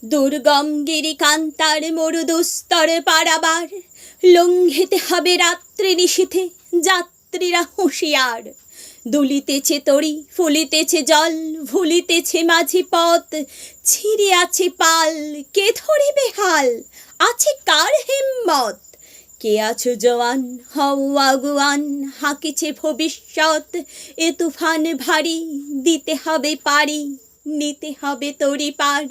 দুর্গম গিরিকান্তার মরুদুস্তর পারাবার, লঙ্ঘিতে হবে রাত্রি নিশীথে যাত্রীরা হুঁশিয়ার। দুলিতেছে তরি, ফুলিতেছে জল, ভুলিতেছে মাঝি পথ, ছিঁড়ে আছে পাল, কে ধরিবে হাল, আছে কার হিম্মত? কে আছো জওয়ান, হও আগুয়ান, হাঁকিছে ভবিষ্যৎ, এ তুফান ভারী, দিতে হবে পারি, নিতে হবে তরি পার।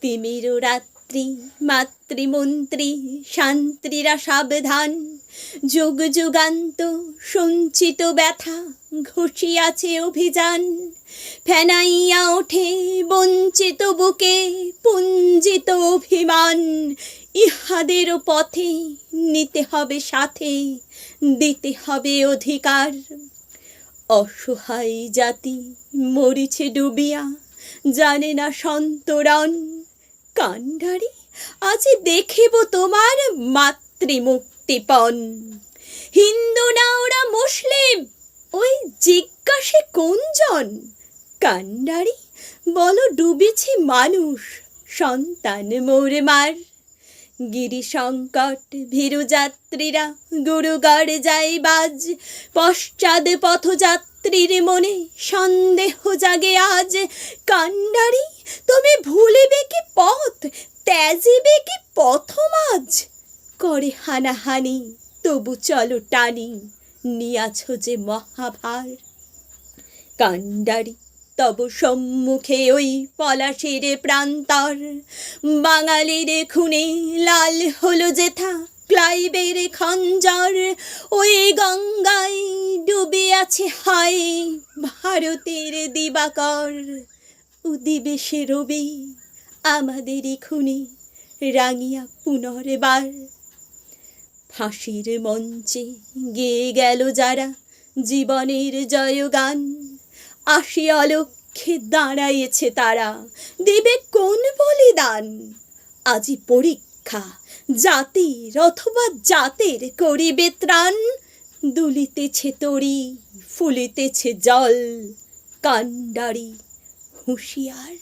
তিমির রাত্রি, মাতৃমন্ত্রী, শান্ত্রীরা সাবধান, যুগ যুগান্ত সঞ্চিত ব্যথা, ঘুষিয়াছে অভিযান। ফেনাইয়া ওঠে বঞ্চিত বুকে পুঞ্জিত অভিমান, ইহাদেরও পথে নিতে হবে সাথে, দিতে হবে অধিকার। অসহায় জাতি মরিছে ডুবিয়া, জানে না সন্তরণ। কান্ডারি, আজ দেখিব তোমার মাতৃমুক্তিপণ। হিন্দু না ওরা মুসলিম, ওই জিজ্ঞাসে কোনজন? কান্ডারি, বলো ডুবেছে মানুষ, সন্তান মোর মার। গিরি সংকট ভীরু যাত্রীরা গুরুগড় যায় বাজ, পশ্চাৎ পথযাত্রীর মনে সন্দেহ জাগে আজ। কান্ডারি, তুমি ভুলিবে কি পথ, ত্যাজিবে কি পথমাজ? করে হানাহানি তবু চলো টানি, নিয়াছ যে মহাভার। কান্ডারি, তব সম্মুখে ওই পলাশির প্রান্তর, বাঙালির খুনে লাল হলো যেথা ক্লাইবের খঞ্জর। ওই গঙ্গায় ডুবে আছে হায় ভারতের দিবাকর, উদিবে সে রবি আমাদের খুনে রাঙিয়া পুনর্বার। ফাঁসির মঞ্চে গেয়ে গেল যারা জীবনের জয়গান, আসি অলক্ষ্যে দাঁড়াইছে তারা, দিবে কোন বলিদান? আজি পরীক্ষা জাতির অথবা জাতের করিবে ত্রাণ। দুলিতেছে তরি, ফুলিতেছে জল, কান্ডারি হুঁশিয়ার।